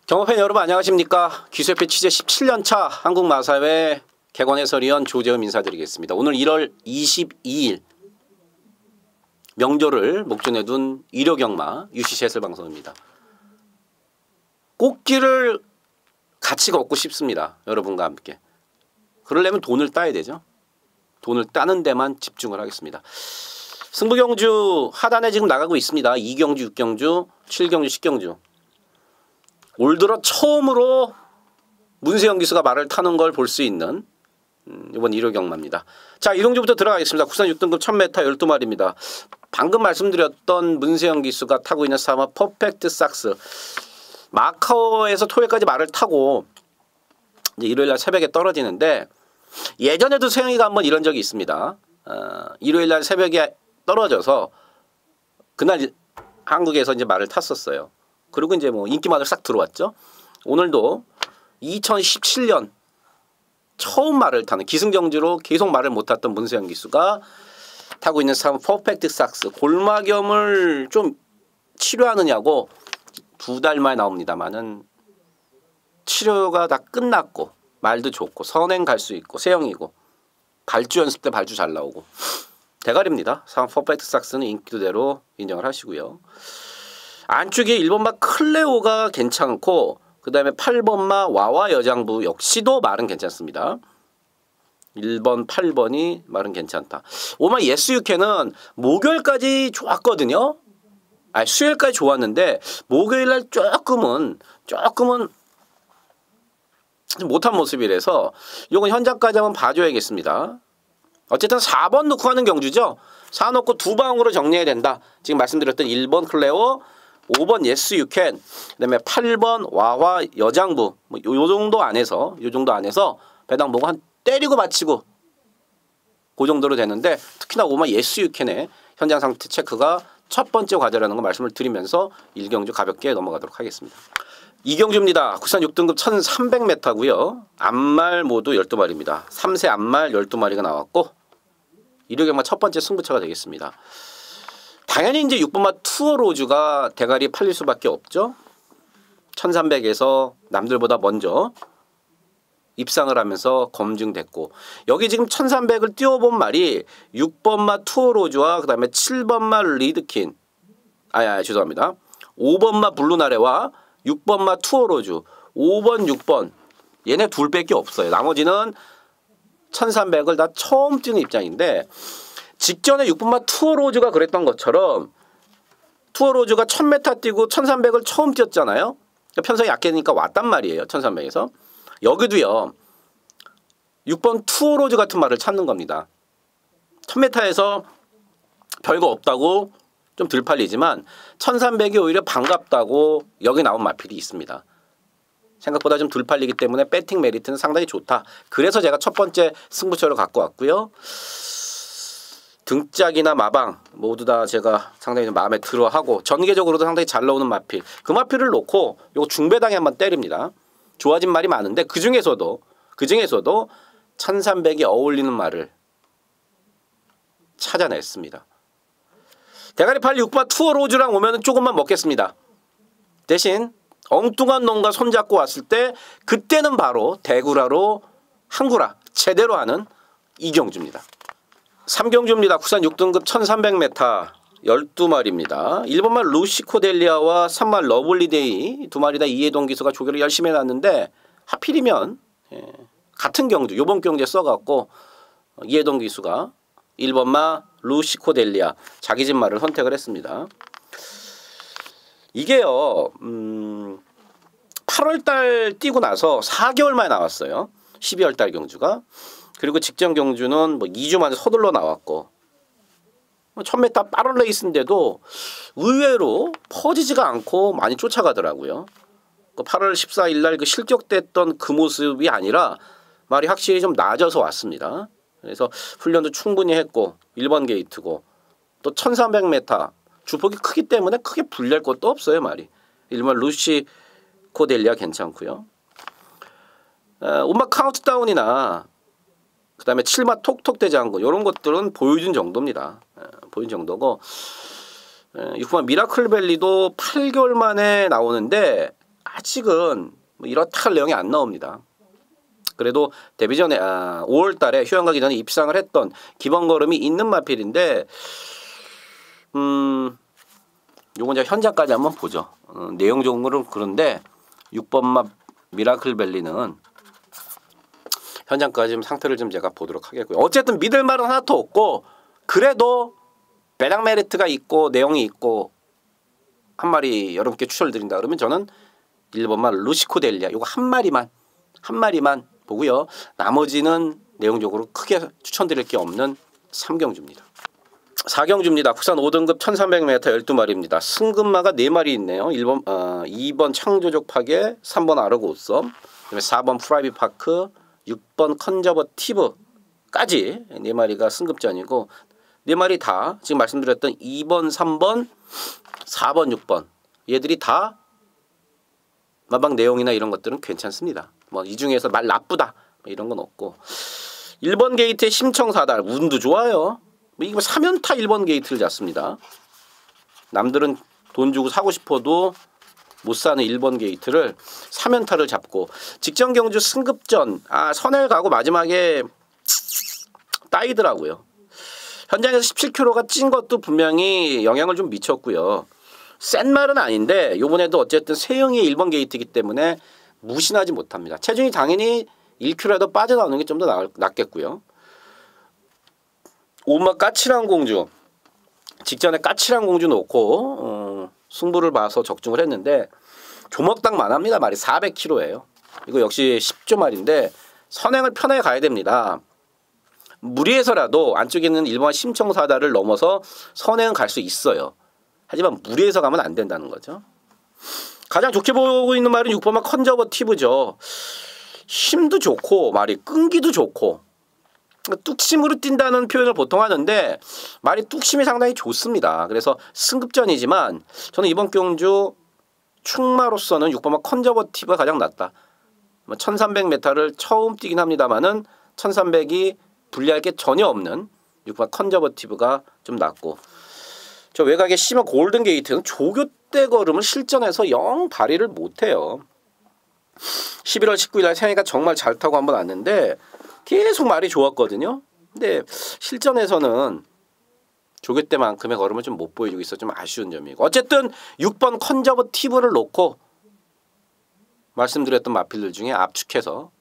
경호팬 여러분 안녕하십니까. 기수협회 취재 17년차 한국마사회 개관 해설위원 조재흠 인사드리겠습니다. 오늘 1월 22일 명절을 목전에 둔 일요경마 UCC 해설방송입니다. 꼭지를 같이 걷고 싶습니다. 여러분과 함께. 그러려면 돈을 따야 되죠. 돈을 따는 데만 집중을 하겠습니다. 승부경주 하단에 지금 나가고 있습니다. 2경주, 6경주, 7경주, 10경주. 올 들어 처음으로 문세영 기수가 말을 타는 걸 볼 수 있는 이번 1호 경마입니다. 자, 1경주부터 들어가겠습니다. 국산 6등급 1000m 12마리입니다. 방금 말씀드렸던 문세영 기수가 타고 있는 사마 퍼펙트 삭스. 마카오에서 토요일까지 말을 타고 이제 일요일날 새벽에 떨어지는데 예전에도 세영이가 한번 이런 적이 있습니다. 일요일날 새벽에 떨어져서 그날 한국에서 이제 말을 탔었어요. 그리고 이제 뭐 인기마들 싹 들어왔죠. 오늘도 2017년 처음 말을 타는 기승전주로 계속 말을 못 탔던 문세영 기수가 타고 있는 사람 퍼펙트 삭스. 골마겸을 좀 치료하느냐고 2달 만에 나옵니다만은 치료가 다 끝났고 말도 좋고 선행 갈 수 있고 세영이고 발주 연습 때 발주 잘 나오고 대가리입니다. 사람 퍼펙트 삭스는 인기도대로 인정을 하시고요. 안쪽에 1번마 클레오가 괜찮고 그 다음에 8번마 와와 여장부 역시도 말은 괜찮습니다. 1번, 8번이 말은 괜찮다. 5마 예스유캔은 목요일까지 좋았거든요. 아니 수요일까지 좋았는데 목요일날 조금은 못한 모습이라서 이건 현장까지 한번 봐줘야겠습니다. 어쨌든 4번 넣고 하는 경주죠. 4 넣고 2방으로 정리해야 된다. 지금 말씀드렸던 1번 클레오 5번 예스 유캔 그다음에 8번 와와 여장부 뭐 요 정도 안에서 배당 보고 한 때리고 맞히고 그 정도로 되는데 특히나 5번 예스 유캔의 현장 상태 체크가 첫 번째 과제라는 거 말씀을 드리면서 1경주 가볍게 넘어가도록 하겠습니다. 2경주입니다. 국산 6등급 1300m고요. 앞말 모두 12마리입니다. 3세 앞말 12마리가 나왔고 일요경마 첫 번째 승부처가 되겠습니다. 당연히 이제 6번마 투어로즈가 대가리 팔릴 수밖에 없죠. 1300에서 남들보다 먼저 입상을 하면서 검증됐고 여기 지금 1300을 띄워본 말이 6번마 투어로즈와 그 다음에 7번마 리드킨 죄송합니다. 5번마 블루나레와 6번마 투어로즈 5번 6번 얘네 둘밖에 없어요. 나머지는 1300을 다 처음 뛰는 입장인데 직전에 6번마 투어로즈가 그랬던 것처럼 투어로즈가 1000m 뛰고 1300을 처음 뛰었잖아요. 편성이 약해니까 왔단 말이에요. 1300에서. 여기도요. 6번 투어로즈 같은 말을 찾는 겁니다. 1000m에서 별거 없다고 좀 덜 팔리지만 1300이 오히려 반갑다고 여기 나온 마필이 있습니다. 생각보다 좀 덜 팔리기 때문에 배팅 메리트는 상당히 좋다. 그래서 제가 첫 번째 승부처를 갖고 왔고요. 등짝이나 마방 모두 다 제가 상당히 마음에 들어하고 전개적으로도 상당히 잘 나오는 마필. 그 마필을 놓고 요거 중배당에 한번 때립니다. 좋아진 말이 많은데 그 중에서도 1300이 어울리는 말을 찾아냈습니다. 대가리 팔 6번 투어로즈랑 오면 조금만 먹겠습니다. 대신 엉뚱한 놈과 손잡고 왔을 때 그때는 바로 대구라로 한구라 제대로 하는 이경주입니다. 3경주입니다. 국산 6등급 1300m 12마리입니다. 1번말 루시코델리아와 3말 러블리데이 두 마리 다 이해동 기수가 조교를 열심히 해놨는데 하필이면 같은 경주 요번 경주에 써갖고 이해동 기수가 1번마 루시코델리아 자기 집 말을 선택을 했습니다. 이게요 8월달 뛰고 나서 4개월 만에 나왔어요. 12월달 경주가. 그리고 직전 경주는 뭐 2주 만에 서둘러 나왔고 1000m 빠른 레이스인데도 의외로 퍼지지가 않고 많이 쫓아가더라고요. 8월 14일 날 그 실격됐던 그 모습이 아니라 말이 확실히 좀 나아져서 왔습니다. 그래서 훈련도 충분히 했고 1번 게이트고 또 1300m 주폭이 크기 때문에 크게 불리할 것도 없어요. 말이. 1번 루시 코델리아 괜찮고요. 음악 카운트다운이나 그다음에 7마 톡톡 되지 않고 이런 것들은 보여준 정도입니다. 보여준 정도고 6번 미라클밸리도 8개월 만에 나오는데 아직은 뭐 이렇다 할 내용이 안 나옵니다. 그래도 데뷔 전에 5월 달에 휴양 가기 전에 입상을 했던 기본 걸음이 있는 마필인데 요건 이제 현장까지 한번 보죠. 내용적으로 그런데 6번 마 미라클밸리는 현장까지 좀 상태를 좀 제가 보도록 하겠고요. 어쨌든 믿을 말은 하나도 없고 그래도 배당 메리트가 있고 내용이 있고 한 마리 여러분께 추천을 드린다 그러면 저는 1번만 루시코델리아 요거 한 마리만 보고요. 나머지는 내용적으로 크게 추천드릴 게 없는 3경주입니다. 4경주입니다. 국산 5등급 1300m 12마리입니다. 승급마가 4마리 있네요. 2번 창조적 파괴, 3번 아르고우썸, 4번 프라이빗 파크, 6번 컨저버티브까지 4마리가 승급전이고 4마리 다 지금 말씀드렸던 2번, 3번, 4번, 6번 얘들이 다 마방 내용이나 이런 것들은 괜찮습니다. 뭐 이 중에서 말 나쁘다 이런 건 없고 1번 게이트의 심청사달 운도 좋아요. 이거 3연타 1번 게이트를 잡습니다. 남들은 돈 주고 사고 싶어도 못 사는 1번 게이트를 3연타를 잡고 직전 경주 승급전 선을 가고 마지막에 따이더라고요. 현장에서 17km가 찐 것도 분명히 영향을 좀 미쳤고요. 센 말은 아닌데 요번에도 어쨌든 세영이 1번 게이트이기 때문에 무신하지 못합니다. 체중이 당연히 1kg라도 빠져나오는 게 좀 더 낫겠고요. 5마 까칠한 공주 직전에 까칠한 공주 놓고 승부를 봐서 적중을 했는데 조먹당만 합니다. 말이 400kg예요. 이거 역시 10조 말인데 선행을 편하게 가야 됩니다. 무리해서라도 안쪽에 있는 1번 심청사다를 넘어서 선행은 갈 수 있어요. 하지만 무리해서 가면 안 된다는 거죠. 가장 좋게 보고 있는 말은 6번만 컨저버티브죠. 힘도 좋고 말이 끈기도 좋고 뚝심으로 뛴다는 표현을 보통 하는데 말이 뚝심이 상당히 좋습니다. 그래서 승급전이지만 저는 이번 경주 충마로서는 6번만 컨저버티브가 가장 낫다. 1300m를 처음 뛰긴 합니다만은 1300이 불리할 게 전혀 없는 6번 컨저버티브가 좀 낫고 저 외곽에 심한 골든 게이트는 조교대 걸음을 실전에서 영 발휘를 못해요. 11월 19일 날 생이가 정말 잘 타고 한번 왔는데 계속 말이 좋았거든요. 근데 실전에서는 조교대만큼의 걸음을 좀 못 보여주고 있어 좀 아쉬운 점이고 어쨌든 6번 컨저버티브를 놓고 말씀드렸던 마필들 중에 압축해서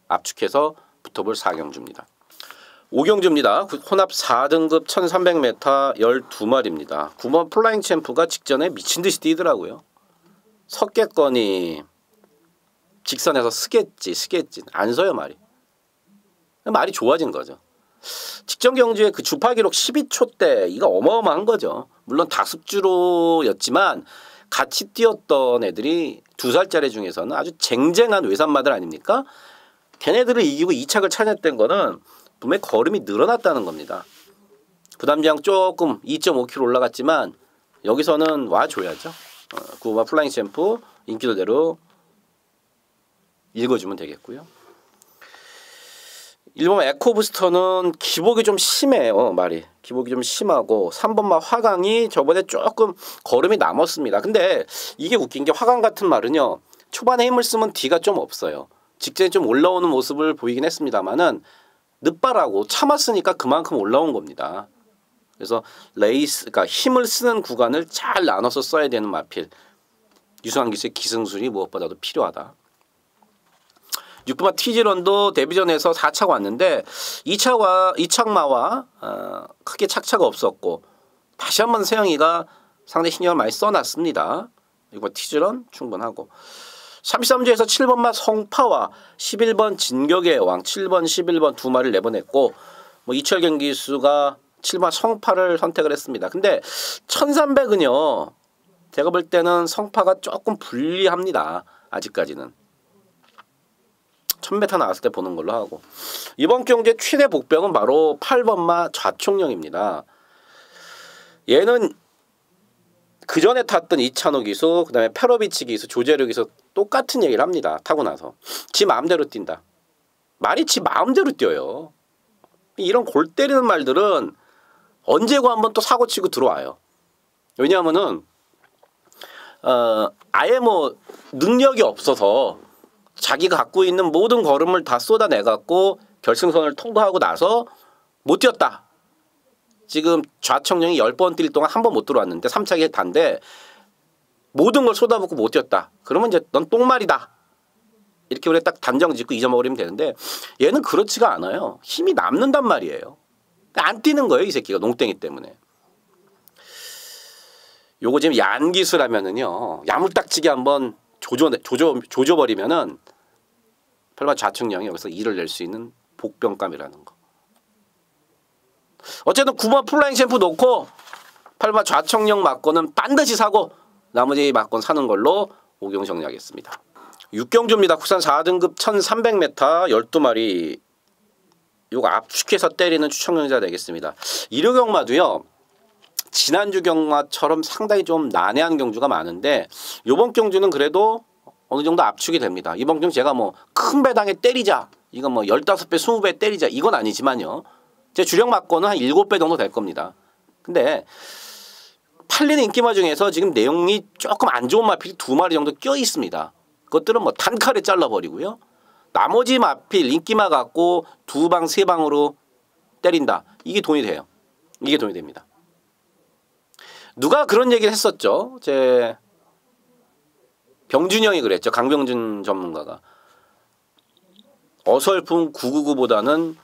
붙어볼 4경주입니다. 5경주입니다. 혼합 4등급 1300m 12마리입니다. 9번 플라잉 챔프가 직전에 미친듯이 뛰더라고요. 섰겠거니 직선에서 쓰겠지 안 서요 말이. 말이 좋아진 거죠. 직전 경주에 그 주파 기록 12초대 이거 어마어마한 거죠. 물론 다습주로였지만 같이 뛰었던 애들이 2살짜리 중에서는 아주 쟁쟁한 외산마들 아닙니까? 걔네들을 이기고 2착을 차지했던 거는 분명히 걸음이 늘어났다는 겁니다. 부담량 조금 2.5kg 올라갔지만 여기서는 와줘야죠. 9번 플라잉 챔프 인기도대로 읽어주면 되겠고요. 1번 에코부스터는 기복이 좀 심해요. 말이 기복이 좀 심하고 3번마 화강이 저번에 조금 걸음이 남았습니다. 근데 이게 웃긴 게 화강 같은 말은요 초반에 힘을 쓰면 뒤가 좀 없어요. 직전에 좀 올라오는 모습을 보이긴 했습니다만은 늦바라고 참았으니까 그만큼 올라온 겁니다. 그래서 그러니까 힘을 쓰는 구간을 잘 나눠서 써야 되는 마필. 유승환 기수의 기승술이 무엇보다도 필요하다. 6번 티지런도 데뷔전에서 4차가 왔는데 2착마와 크게 착차가 없었고 다시 한번 세영이가 상당히 신경을 많이 써놨습니다. 6번 티지런 충분하고 33주에서 7번마 성파와 11번 진격의 왕 7번 11번 두 마리를 내보냈고 뭐 이철경 기수가 7번 성파를 선택을 했습니다. 근데 1300은요 제가 볼 때는 성파가 조금 불리합니다. 아직까지는 1000m 나왔을 때 보는 걸로 하고 이번 경주의 최대 복병은 바로 8번마 좌총령입니다. 얘는 그 전에 탔던 이찬호 기수, 그 다음에 페로비치 기수, 조재료 기수 똑같은 얘기를 합니다. 타고 나서 지 마음대로 뛴다. 말이 지 마음대로 뛰어요. 이런 골 때리는 말들은 언제고 한번 또 사고치고 들어와요. 왜냐하면은 아예 뭐 능력이 없어서 자기가 갖고 있는 모든 걸음을 다 쏟아내갖고 결승선을 통과하고 나서 못 뛰었다. 지금 좌청룡이 10번 뛸 동안 한 번 못 들어왔는데 3차기 단데 모든 걸 쏟아붓고 못 뛰었다. 그러면 이제 넌 똥말이다. 이렇게 우리 딱 단정 짓고 잊어먹으면 되는데 얘는 그렇지가 않아요. 힘이 남는단 말이에요. 안 뛰는 거예요, 이 새끼가 농땡이 때문에. 요거 지금 얀기수라면은요, 야물딱지게 한번 조져버리면은 설마 좌측령이 여기서 일을 낼 수 있는 복병감이라는 거. 어쨌든 9번 플라잉 챔프 놓고 8번 좌청령 맞고는 반드시 사고 나머지 맞건 사는 걸로 5경주 정리하겠습니다. 6경주입니다. 국산 4등급 1300m 12마리. 요거 압축해서 때리는 추천경자 되겠습니다. 일요 경마도요. 지난주 경마처럼 상당히 좀 난해한 경주가 많은데 요번 경주는 그래도 어느 정도 압축이 됩니다. 이번 경주 제가 뭐 큰 배당에 때리자. 이건 뭐 15배, 20배 때리자. 이건 아니지만요. 제 주력 맞고는 한 7배 정도 될 겁니다. 근데 팔리는 인기마 중에서 지금 내용이 조금 안 좋은 마필이 2마리 정도 껴 있습니다. 그것들은 뭐 단칼에 잘라버리고요. 나머지 마필 인기마 갖고 2방, 3방으로 때린다. 이게 돈이 돼요. 이게 돈이 됩니다. 누가 그런 얘기를 했었죠. 제 병준이 형이 그랬죠. 강병준 전문가가. 어설픈 999보다는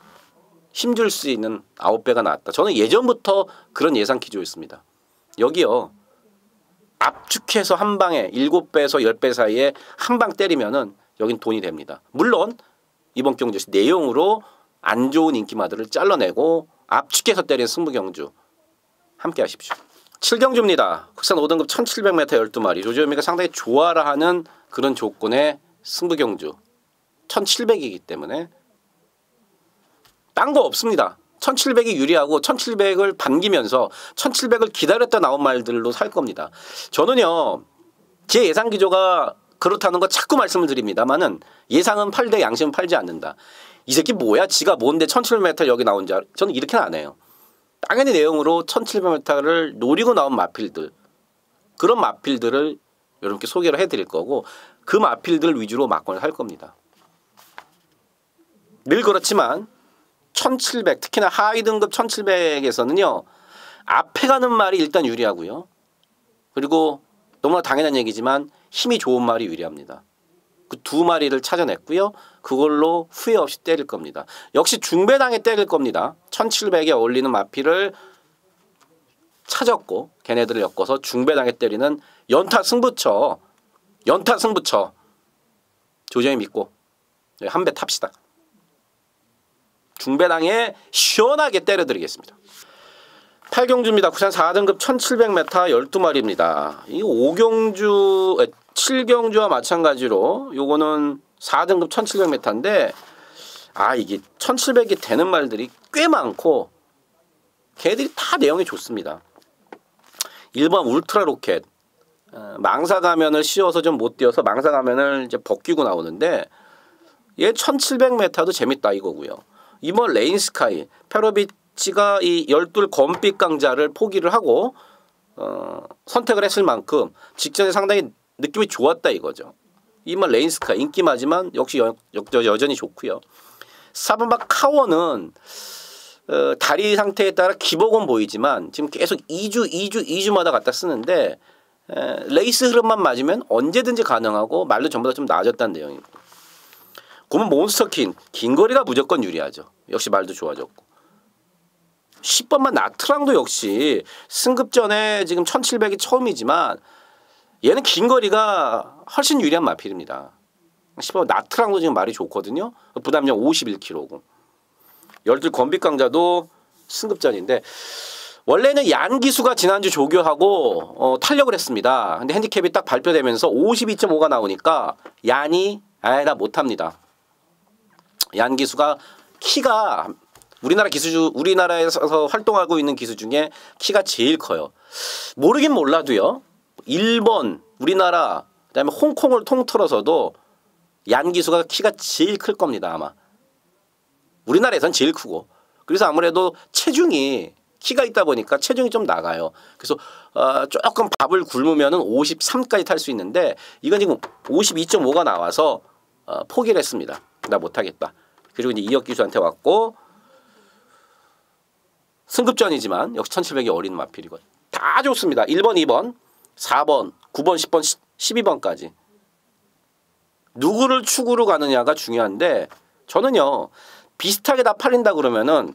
힘줄 수 있는 9배가 낫다. 저는 예전부터 그런 예상 기조였습니다. 여기요. 압축해서 한 방에 7배에서 10배 사이에 한 방 때리면은 여긴 돈이 됩니다. 물론 이번 경주 내용으로 안 좋은 인기마들을 잘라내고 압축해서 때리는 승부경주 함께 하십시오. 7경주입니다. 국산 5등급 1700m 12마리. 조지현미가 상당히 좋아라 하는 그런 조건의 승부경주. 1700이기 때문에 딴 거 없습니다. 1700이 유리하고 1700을 반기면서 1700을 기다렸다 나온 말들로 살 겁니다. 저는요. 제 예상 기조가 그렇다는 거 자꾸 말씀을 드립니다만은 예상은 팔되 양심은 팔지 않는다. 이 새끼 뭐야? 지가 뭔데 1700m 여기 나온 줄 저는 이렇게는 안 해요. 당연히 내용으로 1700m를 노리고 나온 마필들 그런 마필들을 여러분께 소개를 해드릴 거고 그 마필들 위주로 막권을 할 겁니다. 늘 그렇지만 1700 특히나 하위 등급 1700에서는요. 앞에 가는 말이 일단 유리하고요. 그리고 너무나 당연한 얘기지만 힘이 좋은 말이 유리합니다. 그 2마리를 찾아냈고요. 그걸로 후회 없이 때릴 겁니다. 역시 중배당에 때릴 겁니다. 1700에 어울리는 마필을 찾았고 걔네들을 엮어서 중배당에 때리는 연타 승부처 조정이 믿고 한 배 탑시다. 중배당에 시원하게 때려드리겠습니다. 8경주입니다. 국산 4등급 1700m 12마리입니다. 이 7경주와 마찬가지로 요거는 4등급 1700m인데 이게 1700이 되는 말들이 꽤 많고 걔들이 다 내용이 좋습니다. 1번 울트라 로켓 망사 가면을 씌워서 좀 못 뛰어서 망사 가면을 이제 벗기고 나오는데 얘 1700m도 재밌다 이거고요. 2번 레인스카이 페로비치가 이 12 검빛 강자를 포기를 하고 선택을 했을 만큼 직전에 상당히 느낌이 좋았다 이거죠. 2번 레인스카이 인기마지만 역시 여전히 좋고요. 4번 카워는 다리 상태에 따라 기복은 보이지만 지금 계속 2주마다 갖다 쓰는데 레이스 흐름만 맞으면 언제든지 가능하고 말도 전보다 좀 나아졌다는 내용이고 그러면 몬스터킨 긴 거리가 무조건 유리하죠. 역시 말도 좋아졌고 10번만 나트랑도 역시 승급전에 지금 1700이 처음이지만 얘는 긴 거리가 훨씬 유리한 마필입니다. 10번 나트랑도 지금 말이 좋거든요. 부담력 51kg고 12 건빛 강자도 승급전인데 원래는 얀기수가 지난주 조교하고 탄력을 했습니다. 근데 핸디캡이 딱 발표되면서 52.5가 나오니까 얀이 나 못합니다. 얀기수가 키가 우리나라에서 활동하고 있는 기수 중에 키가 제일 커요. 모르긴 몰라도요. 일본, 우리나라, 그다음에 홍콩을 통틀어서도 얀기수가 키가 제일 클 겁니다. 아마. 우리나라에선 제일 크고 그래서 아무래도 체중이 키가 있다 보니까 체중이 좀 나가요. 그래서 조금 밥을 굶으면은 53까지 탈 수 있는데 이건 지금 52.5가 나와서 포기를 했습니다. 나 못하겠다. 그리고 이제 이혁 기수한테 왔고 승급전이지만 역시 1700이 어린 마필이고 다 좋습니다. 1번, 2번, 4번, 9번, 10번, 12번까지. 누구를 축으로 가느냐가 중요한데 저는요. 비슷하게 다 팔린다 그러면은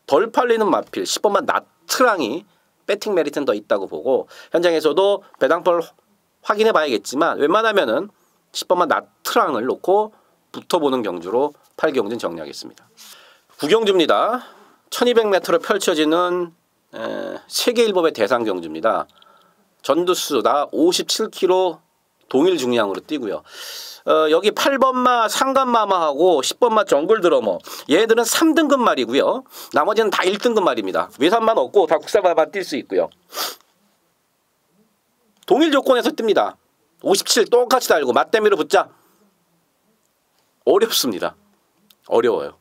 덜 팔리는 마필 10번만 나트랑이 배팅 메리트는 더 있다고 보고 현장에서도 배당폭을 확인해 봐야겠지만 웬만하면은 10번만 나트랑을 놓고 붙어보는 경주로 8경주는 정리하겠습니다. 9경주입니다. 1200m로 펼쳐지는 세계일법의 대상 경주입니다. 전두수 나 57kg 동일 중량으로 뛰고요. 여기 8번마 상간마마하고 10번마 정글드러머 얘들은 3등급 말이고요. 나머지는 다 1등급 말입니다. 외산만 없고 다 국산마만 뛸 수 있고요. 동일 조건에서 뜹니다. 57 똑같이 달고 맞대미로 붙자. 어렵습니다. 어려워요.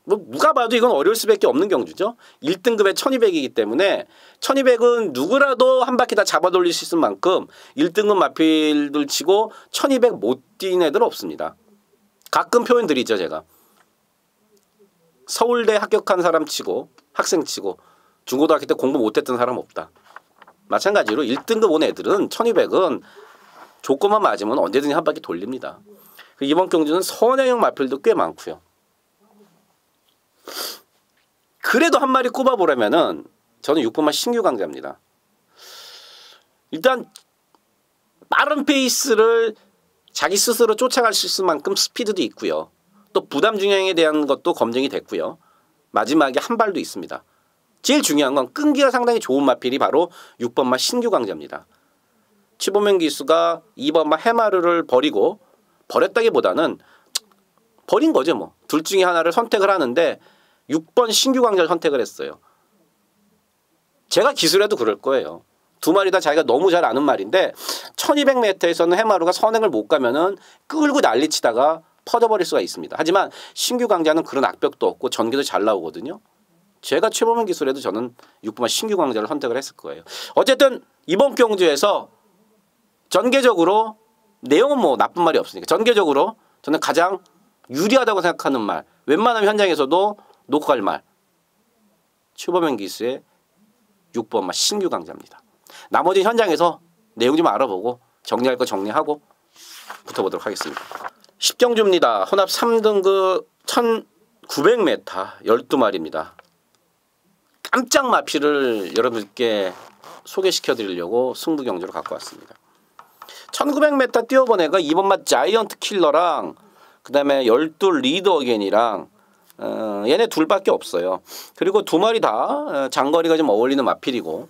뭐 누가 봐도 이건 어려울 수밖에 없는 경주죠. 1등급에 1200이기 때문에 1200은 누구라도 한 바퀴 다 잡아 돌릴 수 있을 만큼 1등급 마필들 치고 1200 못 뛴 애들 없습니다. 가끔 표현 드리죠. 제가 서울대 합격한 사람 치고 학생 치고 중고등학교 때 공부 못했던 사람 없다. 마찬가지로 1등급 온 애들은 1200은 조건만 맞으면 언제든지 한 바퀴 돌립니다. 이번 경주는 선행형 마필도 꽤 많고요. 그래도 한 마리 꼽아보려면은 저는 6번마 신규 강자입니다. 일단 빠른 페이스를 자기 스스로 쫓아갈 수 있을 만큼 스피드도 있고요. 또 부담 중량에 대한 것도 검증이 됐고요. 마지막에 한 발도 있습니다. 제일 중요한 건 끈기가 상당히 좋은 마필이 바로 6번마 신규 강자입니다. 최보명 기수가 2번마 해마르를 버렸다기보다는 버린 거죠. 뭐. 둘 중에 하나를 선택을 하는데 6번 신규 강자를 선택을 했어요. 제가 기술해도 그럴 거예요. 두 마리 다 자기가 너무 잘 아는 말인데 1200m에서는 해마루가 선행을 못 가면은 끌고 난리치다가 퍼져버릴 수가 있습니다. 하지만 신규 강자는 그런 악벽도 없고 전개도 잘 나오거든요. 제가 최보명 기술해도 저는 6번 신규 강자를 선택을 했을 거예요. 어쨌든 이번 경주에서 전개적으로 내용은 뭐 나쁜 말이 없으니까 전개적으로 저는 가장 유리하다고 생각하는 말, 웬만하면 현장에서도 놓고 갈 말, 최보명 기수의 6번마 신규 강자입니다. 나머지 현장에서 내용 좀 알아보고 정리할 거 정리하고 붙어보도록 하겠습니다. 10경주입니다. 혼합 3등급 1900m 12마리입니다. 깜짝 마필을 여러분께 소개시켜 드리려고 승부 경주로 갖고 왔습니다. 1900m 뛰어본 애가 2번마 자이언트 킬러랑 그 다음에 12 리더 어게인이랑 얘네 둘밖에 없어요. 그리고 두 마리 다 장거리가 좀 어울리는 마필이고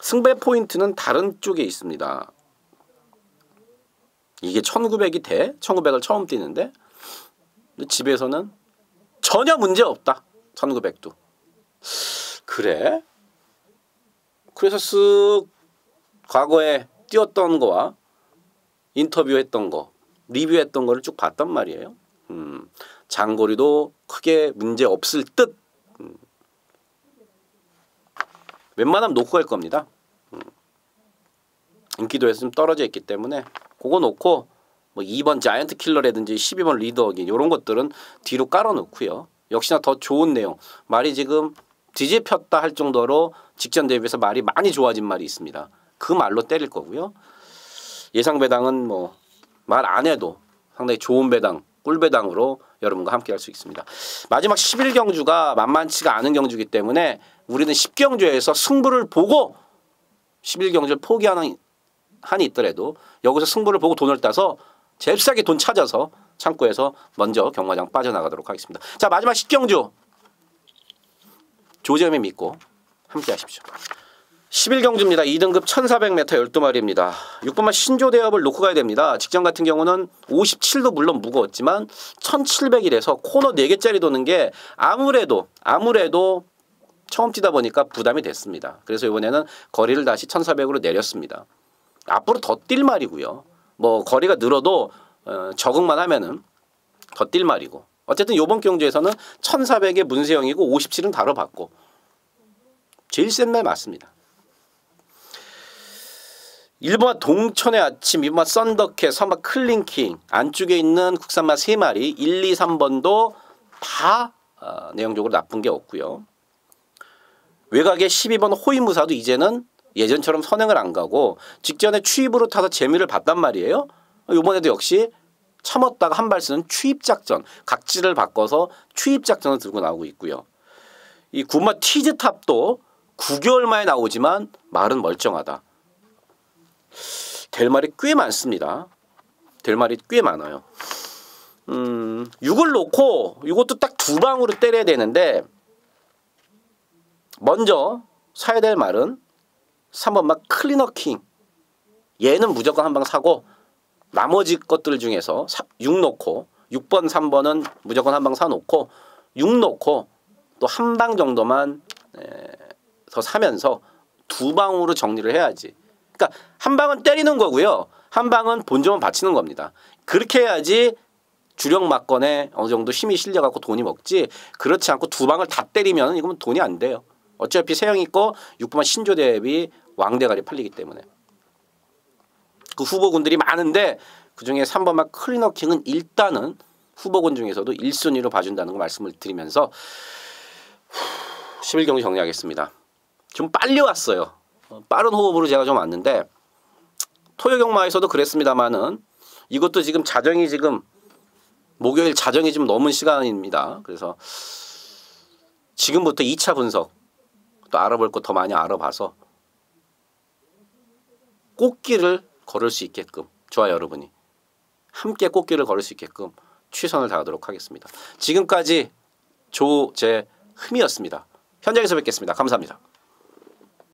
승배 포인트는 다른 쪽에 있습니다. 이게 1900이 돼? 1900을 처음 뛰는데 집에서는 전혀 문제 없다. 1900도. 그래? 그래서 쓱 과거에 뛰었던 거와 인터뷰했던 거, 리뷰했던 거를 쭉 봤단 말이에요. 장거리도 크게 문제 없을 듯. 웬만하면 놓고 갈 겁니다. 인기도에서 좀 떨어져 있기 때문에 그거 놓고 뭐 2번 자이언트 킬러라든지 12번 리더 어긴 이런 것들은 뒤로 깔아 놓고요. 역시나 더 좋은 내용. 말이 지금 뒤집혔다 할 정도로 직전 대비해서 말이 많이 좋아진 말이 있습니다. 그 말로 때릴 거고요. 예상 배당은 뭐 말 안 해도 상당히 좋은 배당, 꿀배당으로 여러분과 함께 할 수 있습니다. 마지막 11경주가 만만치가 않은 경주이기 때문에 우리는 10경주에서 승부를 보고 11경주를 포기하는 한이 있더라도 여기서 승부를 보고 돈을 따서 잽싸게 돈 찾아서 창고에서 먼저 경마장 빠져나가도록 하겠습니다. 자, 마지막 10경주 조재음에 믿고 함께 하십시오. 11경주입니다. 2등급 1400m 12마리입니다. 6번마 신조대업을 놓고 가야 됩니다. 직전 같은 경우는 57도 물론 무거웠지만 1700이라서 코너 4개짜리 도는 게 아무래도 처음 뛰다 보니까 부담이 됐습니다. 그래서 이번에는 거리를 다시 1400으로 내렸습니다. 앞으로 더 뛸 말이고요. 뭐 거리가 늘어도 적응만 하면은 더 뛸 말이고 어쨌든 요번 경주에서는 1400에 문세영이고 57은 다뤄봤고 제일 센 말 맞습니다. 1번마 동천의 아침, 2번마 썬더캣, 3번 클린킹 안쪽에 있는 국산마 3마리 1, 2, 3번도 다 내용적으로 나쁜 게 없고요. 외곽에 12번 호위무사도 이제는 예전처럼 선행을 안 가고 직전에 추입으로 타서 재미를 봤단 말이에요. 이번에도 역시 참았다가 한 발 쓰는 추입작전, 각지를 바꿔서 추입작전을 들고 나오고 있고요. 이 군마 티즈탑도 9개월 만에 나오지만 말은 멀쩡하다. 될 말이 꽤 많습니다. 될 말이 꽤 많아요. 6을 놓고 이것도 딱 두 방으로 때려야 되는데 먼저 사야 될 말은 3번 막 클리너킹. 얘는 무조건 한 방 사고 나머지 것들 중에서 6 놓고 6번 3번은 무조건 한 방 사놓고 6 놓고 또 한 방 정도만 더 사면서 두 방으로 정리를 해야지. 그러니까 한 방은 때리는 거고요. 한 방은 본점은 바치는 겁니다. 그렇게 해야지 주력 막건에 어느 정도 힘이 실려갖고 돈이 먹지. 그렇지 않고 두 방을 다 때리면 이거는 돈이 안 돼요. 어차피 세영이 거 6번 신조 대비 왕대가리 팔리기 때문에. 그 후보군들이 많은데 그중에 3번 막 클리너킹은 일단은 후보군 중에서도 1순위로 봐준다는 거 말씀을 드리면서 11경기 정리하겠습니다. 좀 빨리 왔어요. 빠른 호흡으로 제가 좀 왔는데 토요경마에서도 그랬습니다만은 이것도 지금 자정이 지금 목요일 자정이 좀 넘은 시간입니다. 그래서 지금부터 2차 분석 또 알아볼 거 더 많이 알아봐서 꽃길을 걸을 수 있게끔 저와 여러분이 함께 꽃길을 걸을 수 있게끔 최선을 다하도록 하겠습니다. 지금까지 조재흠이었습니다. 현장에서 뵙겠습니다. 감사합니다.